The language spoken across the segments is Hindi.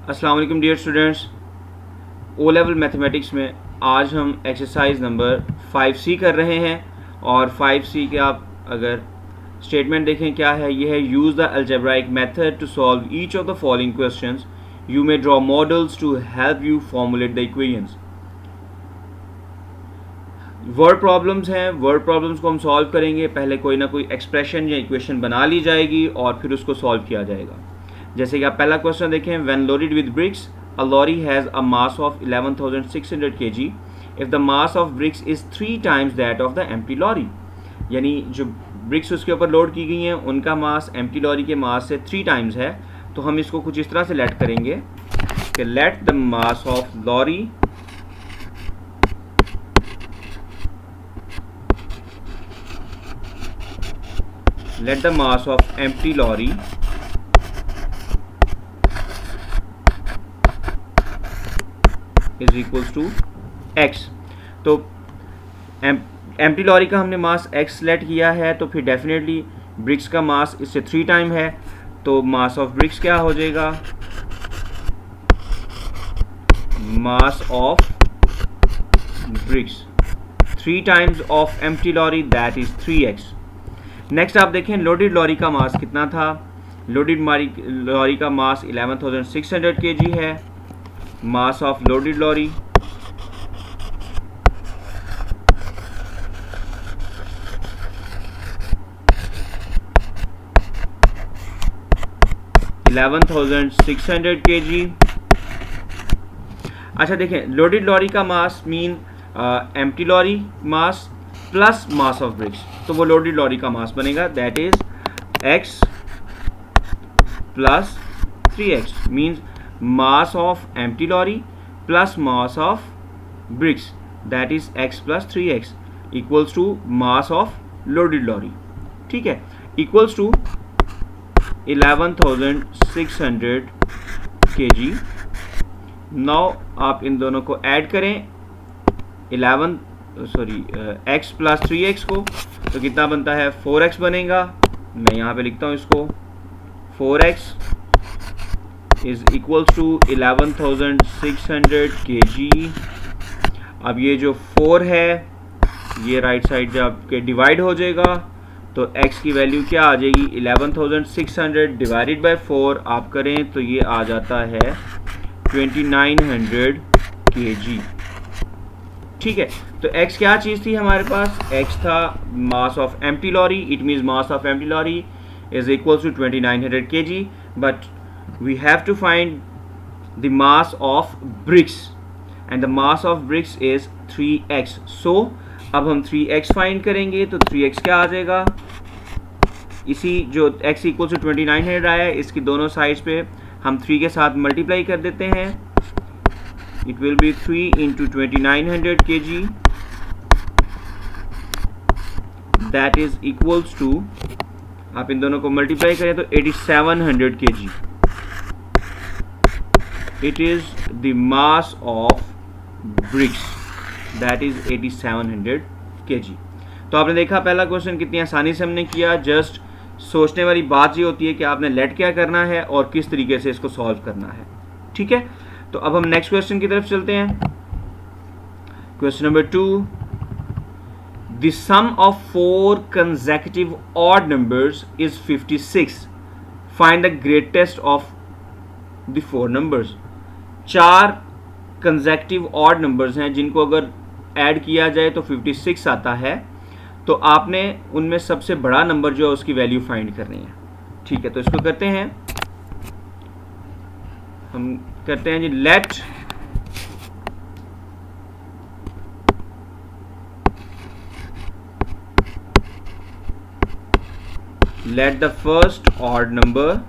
अस्सलाम वालेकुम dear students. O level mathematics में आज हम एक्सरसाइज नंबर 5C कर रहे हैं और 5C के आप अगर स्टेटमेंट देखें क्या है, ये है use the algebraic method to solve each of the following questions. You may draw models to help you formulate the equations. Word problems हैं, वर्ड प्रॉब्लम्स को हम सॉल्व करेंगे। पहले कोई ना कोई एक्सप्रेशन या इक्वेशन बना ली जाएगी और फिर उसको सॉल्व किया जाएगा। जैसे कि आप पहला क्वेश्चन देखें, when loaded with bricks a lorry has a mass of 11,600 kg if the mass of bricks is 3 times that of the empty lorry. यानी जो ब्रिक्स उसके ऊपर लोड की गई हैं उनका मास एम्प्टी लॉरी के मास से 3 times है। तो हम इसको कुछ इस तरह से लेट करेंगे कि let the mass of lorry let the mass of empty lorry is equals to x। तो एम्प्टी लॉरी का हमने मास x लेट किया है, तो फिर डेफिनेटली ब्रिक्स का मास इससे 3 टाइम है। तो मास ऑफ ब्रिक्स क्या हो जाएगा? Mass of bricks 3 times of empty lorry, that is 3x। Next आप देखें लोडेड लॉरी का मास कितना था। लोडेड लॉरी का मास 11,600 kg है। Mass of loaded lorry kg। अच्छा देखें, लोडेड लॉरी का mass mean empty lorry mass plus mass of bricks, तो वो लोडेड लॉरी का मास बनेगा, that is x plus 3x means mass of empty lorry plus mass of bricks, that is x plus 3x equals to mass of loaded lorry. ठीक है, इक्वल्स टू 11,600 kg। नाउ आप इन दोनों को ऐड करें, x प्लस 3x को, तो कितना बनता है? 4x बनेगा। मैं यहाँ पे लिखता हूँ इसको, 4x is equals to 11,600 kg। अब ये जो 4 है ये राइट साइड जब आपके डिवाइड हो जाएगा तो x की वैल्यू क्या आ जाएगी? 11,600 डिवाइडेड बाय 4 आप करें तो ये आ जाता है 2,900 kg। ठीक है, तो x क्या चीज़ थी हमारे पास? x था mass of empty lorry. It means mass of empty lorry is equals to 2,900 kg, but we have to find the mass of bricks and the mass of bricks is 3x। So अब हम 3x फाइंड करेंगे, तो 3x क्या आ जाएगा? इसी जो x इक्वल्स टू 2,900 आया है, इसकी दोनों साइड्स पे हम 3 के साथ मल्टीप्लाई कर देते हैं। It will be 3 into 2,900 kg, that is equals to, आप इन दोनों को मल्टीप्लाई करें तो 8,700 kg। It is the mass of bricks, that is 8,700 kg। तो आपने देखा पहला क्वेश्चन कितनी आसानी से हमने किया। जस्ट सोचने वाली बात ये होती है कि आपने लेट क्या करना है और किस तरीके से इसको सॉल्व करना है। ठीक है, तो अब हम नेक्स्ट क्वेश्चन की तरफ चलते हैं। Question number 2, the sum of 4 consecutive odd numbers is 56। Find the greatest of the 4 numbers. 4 consecutive odd numbers हैं जिनको अगर ऐड किया जाए तो 56 आता है। तो आपने उनमें सबसे बड़ा नंबर जो है उसकी वैल्यू फाइंड करनी है। ठीक है, तो इसको करते हैं, हम करते हैं जी let the first odd number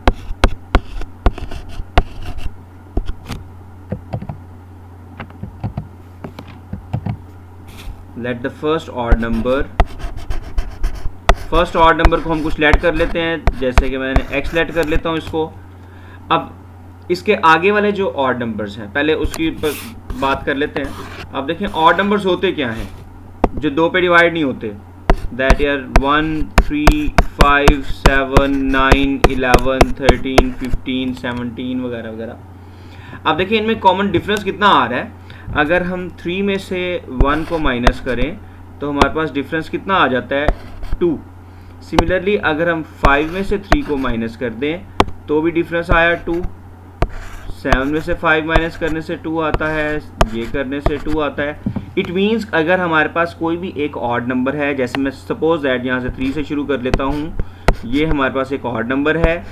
first odd number को हम कुछ लेट कर लेते हैं, जैसे कि मैंने x लेट कर लेता हूं इसको। अब इसके आगे वाले जो ऑड नंबर्स हैं पहले उसकी बात कर लेते हैं। अब देखें ऑड नंबर्स होते क्या हैं जो 2 पे डिवाइड नहीं होते। दैट आर 1, 3, 5, 7, 9, 11, 13, 15, 17 वगैरह वगैरह। अब देखिए इनमें कॉमन डिफरेंस कितना आ रहा है, अगर हम 3 में से 1 को माइनस करें तो हमारे पास डिफरेंस कितना आ जाता है 2। सिमिलरली अगर हम 5 में से 3 को माइनस कर दें तो भी डिफरेंस आया 2। 7 में से 5 माइनस करने से 2 आता है, ये करने से 2 आता है। इट मीन्स अगर हमारे पास कोई भी एक ऑड नंबर है, जैसे मैं सपोज दैट यहाँ से 3 से शुरू कर लेता हूँ, ये हमारे पास एक ऑड नंबर है,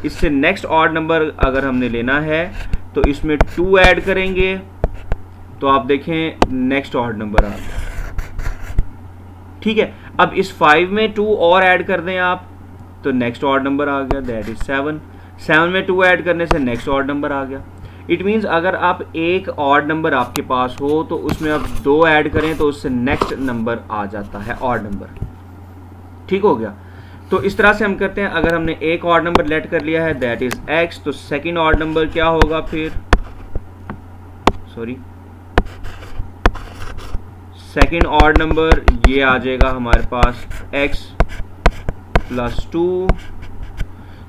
इससे नेक्स्ट ऑड नंबर अगर हमने लेना है तो इसमें 2 ऐड करेंगे तो आप देखें नेक्स्ट ऑड नंबर आ गया। ठीक है, अब इस 5 में 2 और ऐड कर दें आप तो नेक्स्ट ऑड नंबर आ गया, दैट इज 7। 7 में 2 ऐड करने से नेक्स्ट ऑड नंबर आ गया। इट मीन्स अगर आप एक ऑड नंबर आपके पास हो तो उसमें आप 2 ऐड करें तो उससे नेक्स्ट नंबर आ जाता है ऑड नंबर। ठीक हो गया। तो इस तरह से हम करते हैं, अगर हमने एक ऑड नंबर लेट कर लिया है दैट इज x, तो सेकंड ऑड नंबर क्या होगा फिर, सेकंड ऑड नंबर ये आ जाएगा हमारे पास x प्लस 2।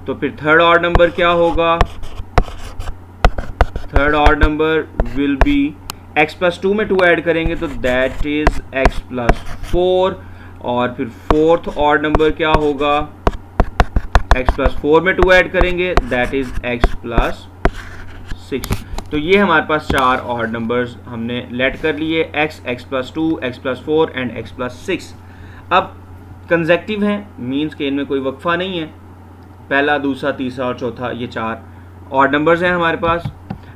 तो फिर थर्ड ऑड नंबर क्या होगा, third odd number will be x plus 2 में 2 ऐड करेंगे तो दैट इज x प्लस 4। और फिर फोर्थ ऑड नंबर क्या होगा, x प्लस 4 में 2 ऐड करेंगे दैट इज x प्लस 6। तो ये हमारे पास 4 ऑड नंबर्स हमने लेट कर लिए, x plus 2, x plus 4 and x plus 6। अब कंसेक्टिव हैं, मीन्स के इनमें कोई वक्फा नहीं है, पहला दूसरा तीसरा और चौथा ये 4 ऑड नंबर्स हैं हमारे पास।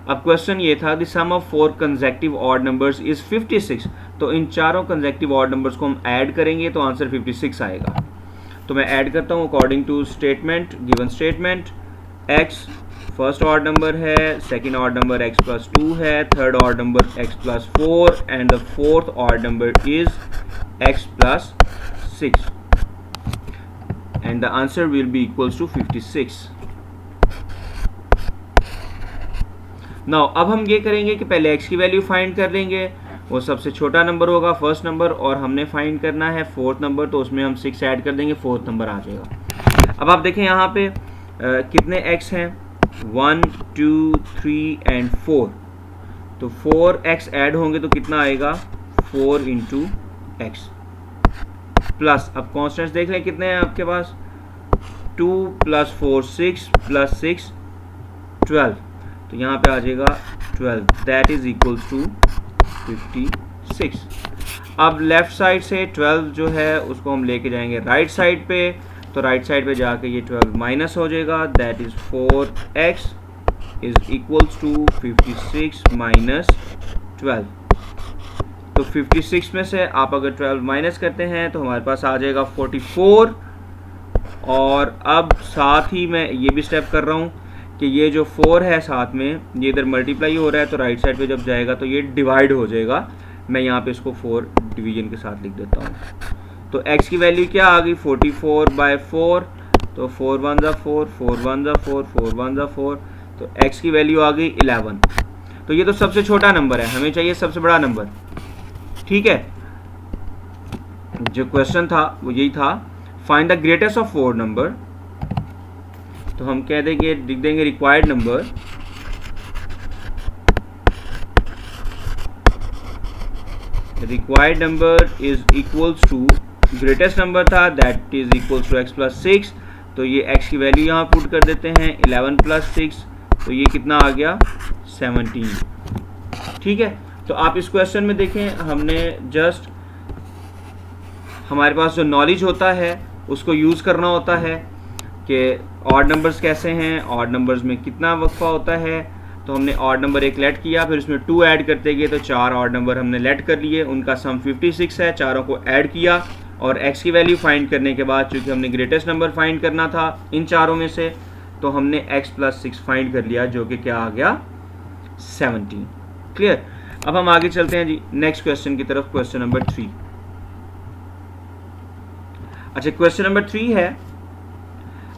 अब क्वेश्चन ये था the sum of 4 consecutive odd numbers is 56। तो इन चारों कंसेक्टिव ऑड नंबर्स को हम ऐड करेंगे तो आंसर 56 आएगा। तो मैं ऐड करता हूँ according to statement, given statement. x first odd number है, second odd number x plus 2 है, third odd number x plus 4 and the fourth odd number is x plus 6 and the answer will be equals to 56. Now अब हम ये करेंगे कि पहले x की वैल्यू फाइंड कर लेंगे, वो सबसे छोटा नंबर होगा फर्स्ट नंबर, और हमने फाइंड करना है फोर्थ नंबर, तो उसमें हम 6 ऐड कर देंगे, फोर्थ नंबर आ जाएगा। अब आप देखें यहाँ पे कितने x हैं, 1 2 3 एंड 4। तो 4x ऐड होंगे तो कितना आएगा, 4 इंटू x प्लस, अब कॉन्स्टेंट्स देख लें कितने हैं आपके पास, 2 प्लस 4 6 प्लस 6 12। तो यहाँ पे आ जाएगा 12, दैट इज इक्वल टू 56। अब लेफ्ट साइड से 12 जो है उसको हम लेके जाएंगे राइट साइड पे, तो राइट साइड पे जाके ये 12 माइनस हो जाएगा, that is 4x is equals to 56 minus 12। तो 56 में से आप अगर 12 माइनस करते हैं तो हमारे पास आ जाएगा 44। और अब साथ ही मैं ये भी स्टेप कर रहा हूँ कि ये जो 4 है साथ में ये इधर मल्टीप्लाई हो रहा है, तो राइट साइड पे जब जाएगा तो ये डिवाइड हो जाएगा। मैं यहाँ पे इसको 4 डिवीजन के साथ लिख देता हूँ। तो x की वैल्यू क्या आ गई, 44/4। तो 4 1 ज़ा 4, 4 1 ज़ा 4, 4 1 ज़ा 4, तो x की वैल्यू आ गई 11। तो ये तो सबसे छोटा नंबर है, हमें चाहिए सबसे बड़ा नंबर। ठीक है, जो क्वेश्चन था वो यही था, find the greatest of 4 number. तो हम कह देंगे, लिख देंगे required number is equals to, greatest number था that is equals to x plus 6। तो ये x की वैल्यू यहाँ पुट कर देते हैं, 11 प्लस 6, तो ये कितना आ गया 17। ठीक है, तो आप इस क्वेश्चन में देखें, हमने जस्ट हमारे पास जो नॉलेज होता है उसको यूज़ करना होता है कि ऑड नंबर्स कैसे हैं, ऑड नंबर्स में कितना वक्फा होता है। तो हमने ऑड नंबर एक लेट किया, फिर उसमें 2 ऐड करते गए, तो 4 ऑड नंबर हमने लेट कर लिए, उनका सम 56 है, चारों को ऐड किया और x की वैल्यू फाइंड करने के बाद चूँकि हमने ग्रेटेस्ट नंबर फाइंड करना था इन चारों में से, तो हमने x प्लस 6 फाइंड कर लिया, जो कि क्या आ गया 17। क्लियर। अब हम आगे चलते हैं जी नेक्स्ट क्वेश्चन की तरफ, क्वेश्चन नंबर 3। अच्छा, क्वेश्चन नंबर 3 है,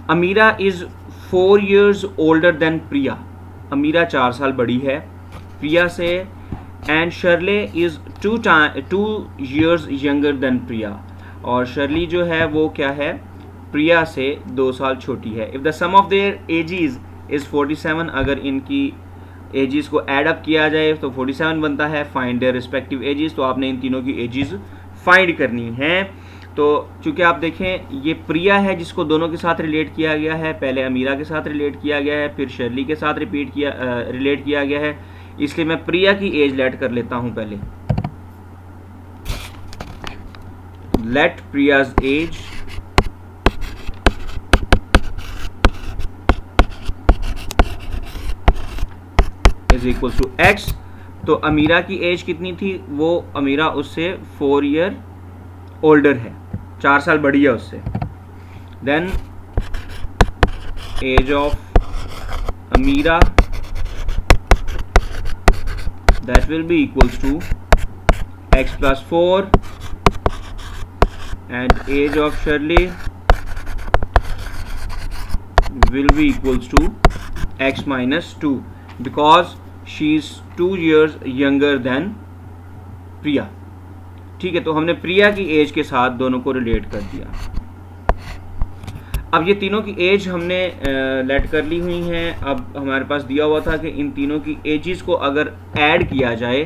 Amira is 4 years older than Priya. Amira 4 साल बड़ी है प्रिया से, and Shirley is 2 years younger than Priya. और शर्ली जो है वो क्या है, प्रिया से 2 साल छोटी है। If the sum of their ages is 47, अगर इनकी एजेस को ऐड अप किया जाए तो 47 बनता है। फाइंड देयर रिस्पेक्टिव एजेस, तो आपने इन तीनों की एजेस फाइंड करनी है। तो चूंकि आप देखें ये प्रिया है जिसको दोनों के साथ रिलेट किया गया है, पहले अमीरा के साथ रिलेट किया गया है, फिर शर्ली के साथ रिलेट किया गया है, इसलिए मैं प्रिया की एज लेट कर लेता हूं पहले। Let Priya's age is equal to X. तो अमीरा की एज कितनी थी, वो अमीरा उससे 4 ईयर ओल्डर है, 4 साल बड़ी है उससे। Then age of Amira that will be equals to X plus 4 and age of Shirley will be equals to x minus 2 because she is 2 years younger than प्रिया। ठीक है, तो हमने प्रिया की एज के साथ दोनों को रिलेट कर दिया। अब ये तीनों की एज हमने लेट कर ली हुई हैं। अब हमारे पास दिया हुआ था कि इन तीनों की एजेस को अगर ऐड किया जाए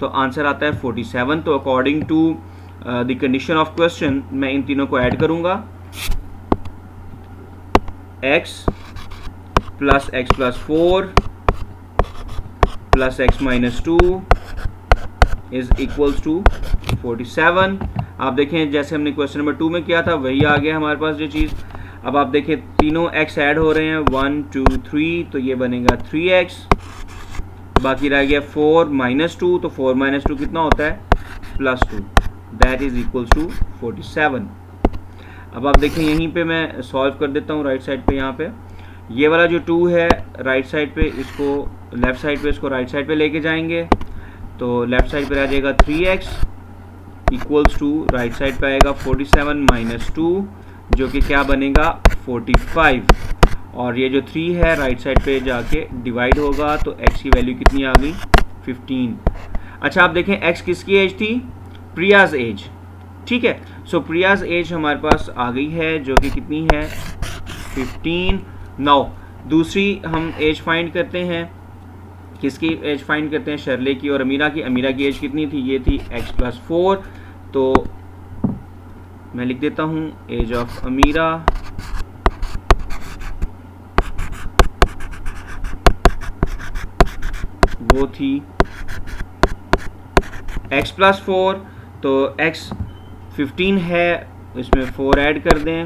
तो आंसर आता है 47। तो according to the condition of question मैं इन तीनों को ऐड करूंगा। x plus X plus 4 plus X minus 2 is equals to 47। आप देखें जैसे हमने क्वेश्चन नंबर 2 में किया था वही आ गया हमारे पास ये चीज़। अब आप देखें तीनों x ऐड हो रहे हैं 1 2 3, तो ये बनेगा 3x। बाकी रह गया 4 माइनस 2, तो 4 माइनस 2 कितना होता है plus 2, that is equals to 47। अब आप देखें यहीं पे मैं सॉल्व कर देता हूँ राइट साइड पे। यहाँ पे ये वाला जो 2 है राइट साइड पे, इसको लेफ्ट साइड पे, इसको राइट साइड पे लेके जाएंगे तो लेफ्ट साइड पे रह जाएगा 3x equals to right side पे आएगा 47 माइनस 2 जो कि क्या बनेगा 45। और ये जो 3 है राइट साइड पे जाके डिवाइड होगा तो x की वैल्यू कितनी आ गई 15। अच्छा आप देखें x किसकी एज थी, प्रियाज एज। ठीक है, सो प्रियाज एज हमारे पास आ गई है जो कि कितनी है 15। नाउ दूसरी हम एज फाइंड करते हैं, किसकी एज फाइंड करते हैं, शर्ले की और अमीरा की। अमीरा की एज कितनी थी, ये थी x प्लस 4। तो मैं लिख देता हूँ एज ऑफ अमीरा वो थी x प्लस 4, तो x 15 है, इसमें 4 ऐड कर दें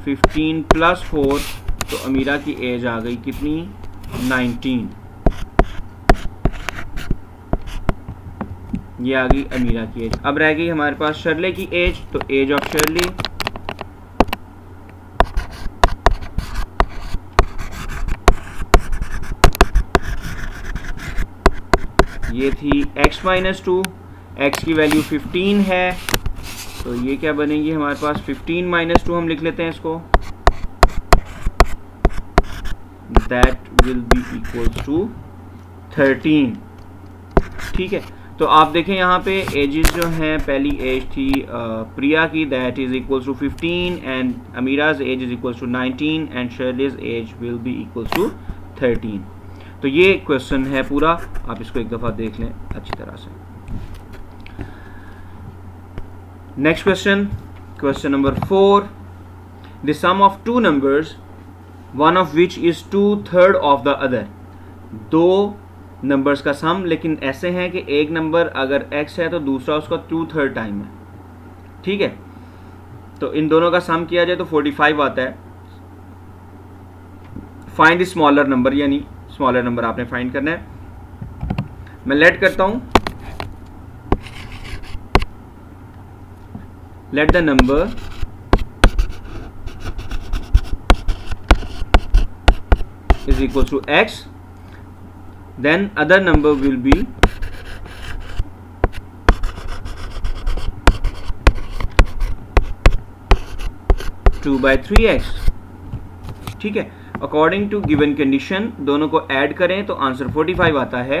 15 प्लस 4, तो अमीरा की एज आ गई कितनी 19। ये आ गई अमीरा की एज। अब रह गई हमारे पास शर्ले की एज, तो एज ऑफ शर्ली ये थी x माइनस 2, x की वैल्यू 15 है, तो ये क्या बनेगी हमारे पास 15 माइनस 2 हम लिख लेते हैं इसको, that will be equals to 13। ठीक है, तो आप देखें यहाँ पे एजेस जो हैं, पहली एज थी प्रिया की that is equals to 15 and Amira's age is equals to 19 and Shirley's age will be equals to 13। तो ये क्वेश्चन है पूरा, आप इसको एक दफ़ा देख लें अच्छी तरह से। Next question, question number 4, the sum of two numbers one of which is 2/3 of the other. दो नंबर्स का सम लेकिन ऐसे हैं कि एक नंबर अगर x है तो दूसरा उसका 2/3 टाइम है। ठीक है, तो इन दोनों का सम किया जाए तो 45 आता है। फाइंड द स्मॉलर नंबर, यानी स्मॉलर नंबर आपने फाइंड करना है। मैं लेट करता हूं, let the number is equals to x, then other number will be 2/3x। ठीक है, अकॉर्डिंग टू गिवन कंडीशन दोनों को ऐड करें तो आंसर 45 आता है।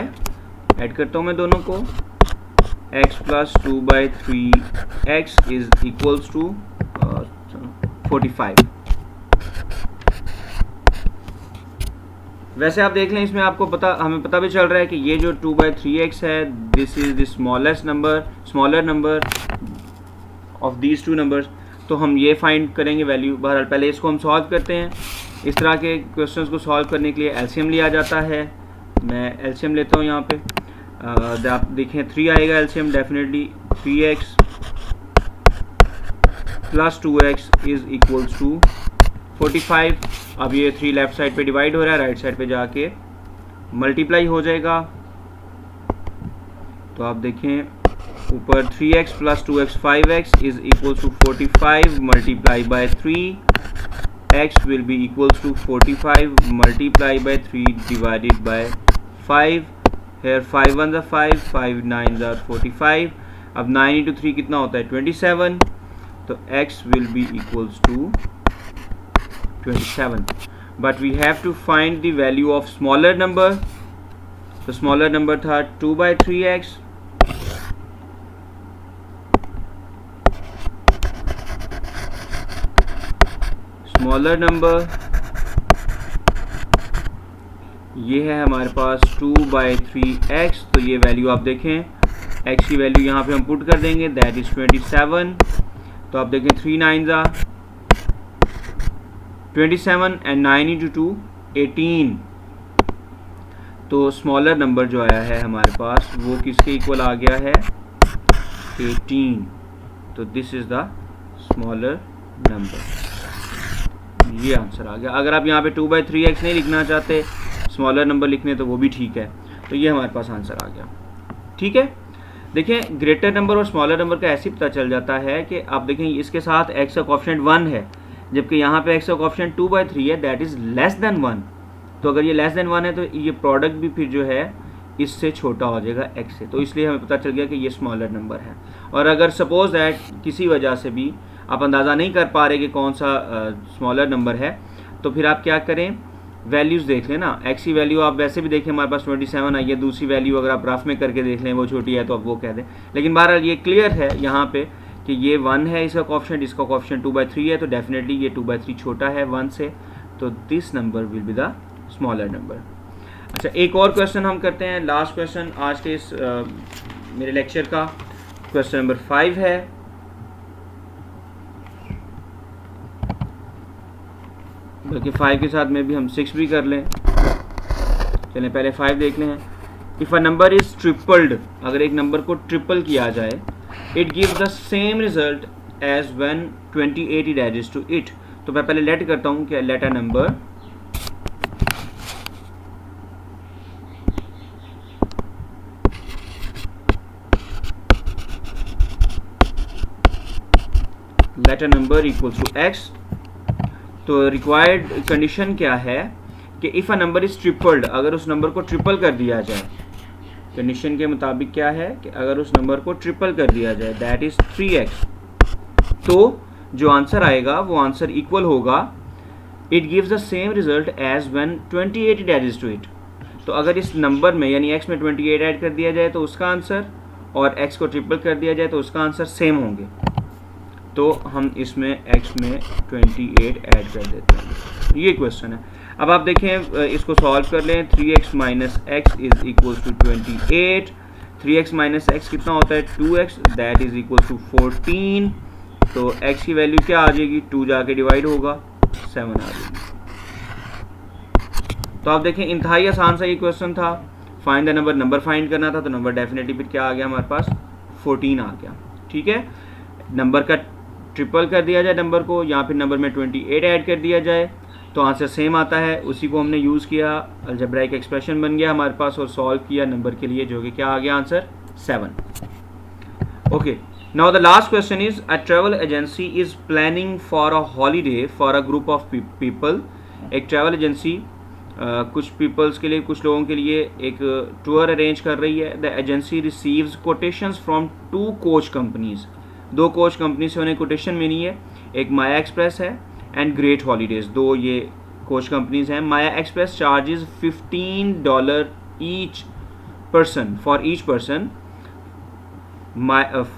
ऐड करता हूं मैं दोनों को, x plus 2/3x is equals to 45। वैसे आप देख लें इसमें आपको हमें पता भी चल रहा है कि ये जो 2/3x है, this is the smaller number of these two numbers. तो हम ये फाइंड करेंगे वैल्यू। बहरहाल पहले इसको हम सॉल्व करते हैं। इस तरह के क्वेश्चंस को सॉल्व करने के लिए एलसीएम लिया जाता है। मैं एलसीएम लेता हूँ यहाँ पे। आप देखें 3 आएगा LCM, definitely 3x plus 2x is equals to 45। अब ये 3 लेफ्ट साइड पे डिवाइड हो रहा है, राइट साइड पे जाके मल्टीप्लाई हो जाएगा। तो आप देखें ऊपर 3x plus 2x 5x is equals to 45 multiply by 3, x will be equals to 45 multiply by 3 divided by 5। Here 5 1 ज़ा 5, 5 9 ज़ा 45। अब 9 इंटू 3 कितना होता है 27। तो x will be equals to 27, but we have to find the value of smaller number. The smaller number था 2/3x, smaller number ये है हमारे पास 2/3x। तो ये वैल्यू आप देखें, x की वैल्यू यहाँ पे हम पुट कर देंगे, दैट इज 27। तो आप देखें 3 9 ज़ा 27 एंड 9 इंटू 2 18। तो स्मॉलर नंबर जो आया है हमारे पास वो किसके इक्वल आ गया है 18। तो this is the smaller number. ये आंसर आ गया। अगर आप यहाँ पे 2/3x नहीं लिखना चाहते, स्मॉलर नंबर लिखने, तो वो भी ठीक है। तो ये हमारे पास आंसर आ गया। ठीक है, देखें ग्रेटर नंबर और स्मॉलर नंबर का ऐसे पता चल जाता है कि आप देखें इसके साथ x का कोएफिशिएंट 1 है, जबकि यहाँ पे x का कोएफिशिएंट 2/3 है, दैट इज लेस देन 1। तो अगर ये लेस देन 1 है तो ये प्रोडक्ट भी फिर जो है इससे छोटा हो जाएगा x से। तो इसलिए हमें पता चल गया कि ये स्मॉलर नंबर है। और अगर सपोज दैट किसी वजह से भी आप अंदाज़ा नहीं कर पा रहे कि कौन सा स्मॉलर नंबर है, तो फिर आप क्या करें, वैल्यूज़ देख लें ना। x की वैल्यू आप वैसे भी देखें, हमारे पास 27 आई है। दूसरी वैल्यू अगर आप रफ में करके देख लें वो छोटी है तो आप वो कह दें। लेकिन बहरहाल ये क्लियर है यहाँ पे कि ये 1 है इसका कोएफिशिएंट, इसका कोएफिशिएंट 2/3 है, तो डेफिनेटली ये 2/3 छोटा है 1 से। तो this number will be the smaller number. अच्छा, एक और क्वेश्चन हम करते हैं, लास्ट क्वेश्चन आज के इस मेरे लेक्चर का। क्वेश्चन नंबर 5 है। बल्कि 5 के साथ में भी हम 6 भी कर लें। चलें पहले 5 देख लें। If a number is tripled, अगर एक नंबर को ट्रिपल किया जाए, it gives the same result as when 28 is added to it. तो मैं पहले लेट करता हूं कि let a number equals to x। तो रिक्वायर्ड कंडीशन क्या है कि if a number is tripled, अगर उस नंबर को ट्रिपल कर दिया जाए, कंडीशन के मुताबिक क्या है कि अगर उस नंबर को ट्रिपल कर दिया जाए, दैट इज 3x, तो जो आंसर आएगा वो आंसर इक्वल होगा, it gives the same result as when 28 is added to it. तो अगर इस नंबर में यानी x में 28 ऐड कर दिया जाए तो उसका आंसर, और x को ट्रिपल कर दिया जाए तो उसका आंसर सेम होंगे। तो हम इसमें x में 28 ऐड कर देते हैं। ये क्वेश्चन है। अब आप देखें इसको सॉल्व कर लें। 3x minus X is equal to 28। 3x minus X कितना होता है 2x, that is equal to 14। तो x की वैल्यू क्या आ जाएगी, 2 जाके डिवाइड होगा 7 आ जाएगी। तो आप देखें इंतहाई आसान सा ये क्वेश्चन था। फाइंड द नंबर फाइंड करना था, तो नंबर डेफिनेटली फिर क्या आ गया हमारे पास 14 आ गया। ठीक है, नंबर का ट्रिपल कर दिया जाए नंबर को, या फिर नंबर में 28 ऐड कर दिया जाए तो आंसर सेम आता है। उसी को हमने यूज़ किया, अलजेब्राइक एक्सप्रेशन बन गया हमारे पास, और सॉल्व किया नंबर के लिए, जो कि क्या आ गया answer 7। Okay, now the last question is, a travel agency is planning for a holiday for a group of people. एक ट्रैवल एजेंसी कुछ पीपल्स के लिए, कुछ लोगों के लिए एक टूर अरेंज कर रही है। The agency receives quotations from 2 coach companies. 2 coach company से उन्हें कोटेशन मिली है, एक माया एक्सप्रेस है एंड ग्रेट हॉलीडेज। 2 ये कोच कंपनीज हैं। Maya express charges $15 each person for each person,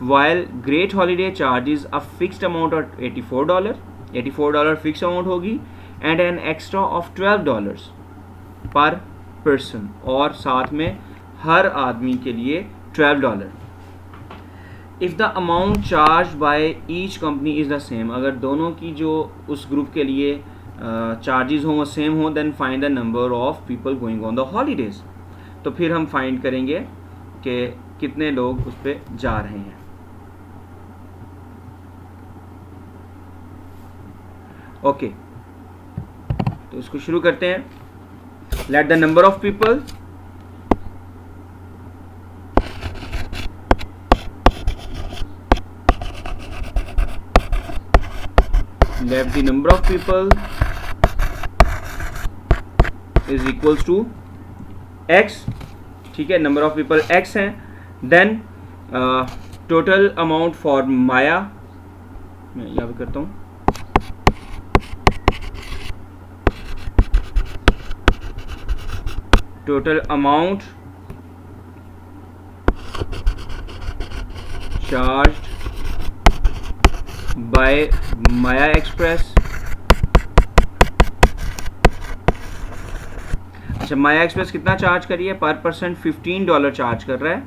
while great holiday charges a fixed amount of $84 fix amount होगी, and an extra of $12 per person, और साथ में हर आदमी के लिए $12. If the amount charge by each company is the same, अगर दोनों की जो उस ग्रुप के लिए चार्जेस हों वो सेम हो, then find the number of people going on the holidays. तो फिर हम फाइंड करेंगे कि कितने लोग उस पर जा रहे हैं। ओके, तो इसको शुरू करते हैं। Let the number of people let the number of people is equals to x, ठीक है, नंबर ऑफ पीपल x हैं। देन टोटल अमाउंट फॉर माया, मैं यहाँ पे करता हूँ, total amount charged bye Maya express. अच्छा, माया एक्सप्रेस कितना चार्ज करी है? पर पर्सन $15 चार्ज कर रहा है,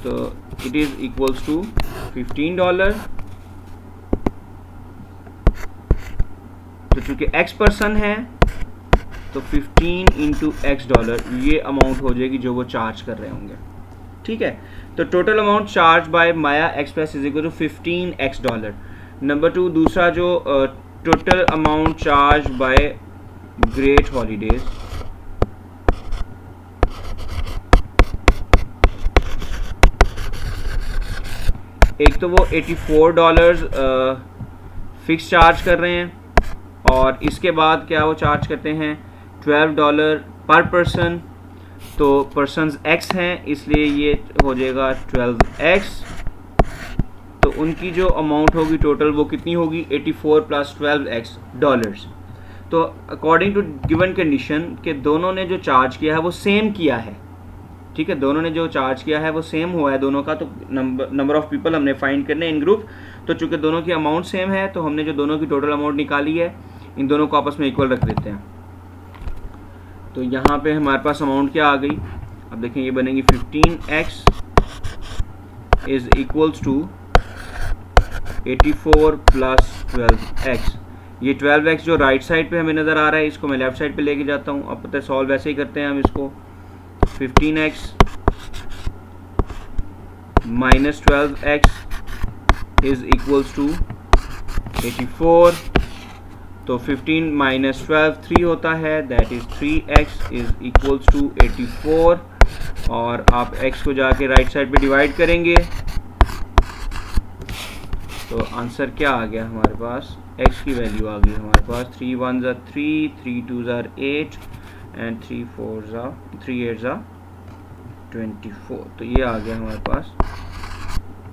तो इट इज इक्वल्स टू $15। तो चूंकि x पर्सन है तो 15 इंटू $, ये अमाउंट हो जाएगी जो वो चार्ज कर रहे होंगे। ठीक है, तो total amount charge by Maya Express is equal to $15। Number 2, दूसरा जो total amount charge by Great Holidays, एक तो वो $84 फिक्स चार्ज कर रहे हैं, और इसके बाद क्या वो चार्ज करते हैं $12 पर पर्सन। तो पर्सन्स x हैं, इसलिए ये हो जाएगा 12x। तो उनकी जो अमाउंट होगी टोटल वो कितनी होगी? 84 प्लस 12x डॉलर्स। तो अकॉर्डिंग टू गिवन कंडीशन के दोनों ने जो चार्ज किया है वो सेम किया है। ठीक है, दोनों ने जो चार्ज किया है वो सेम हुआ है दोनों का। तो नंबर ऑफ पीपल हमने फाइंड करने इन ग्रुप। तो चूंकि दोनों की अमाउंट सेम है तो हमने जो दोनों की टोटल अमाउंट निकाली है, इन दोनों को आपस में इक्वल रख देते हैं। तो यहाँ पे हमारे पास अमाउंट क्या आ गई? अब देखें, ये बनेगी 15x is equals to 84 plus 12x। ये 12x जो राइट साइड पे हमें नज़र आ रहा है, इसको मैं लेफ्ट साइड पे लेके जाता हूँ। अब पता है सॉल्व वैसे ही करते हैं हम इसको। 15x minus 12x is equals to 84। तो 15 माइनस 12 3 होता है, that is 3x is equals to 84। और आप x को जाके राइट साइड पे डिवाइड करेंगे तो आंसर क्या आ गया हमारे पास? x की वैल्यू आ गई हमारे पास 3 1 ज़ा 3, 3 2 ज़ा 8 एंड 3 4 ज़ा 3 8 ज़ा 24। तो ये आ गया हमारे पास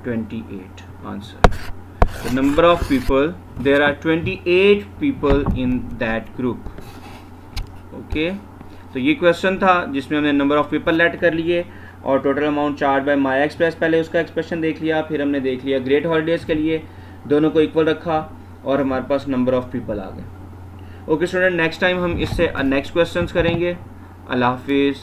28 answer. The number of people, there are 28 people in that group. Okay, तो ये क्वेश्चन था जिसमें हमने नंबर ऑफ पीपल लेट कर लिए और total amount charge by Maya express, पहले उसका एक्सप्रेशन देख लिया, फिर हमने देख लिया ग्रेट हॉलीडेज के लिए, दोनों को इक्वल रखा और हमारे पास नंबर ऑफ पीपल आ गए। ओके स्टूडेंट, नेक्स्ट टाइम हम इससे नेक्स्ट क्वेश्चंस करेंगे। अल्लाह हाफिज़।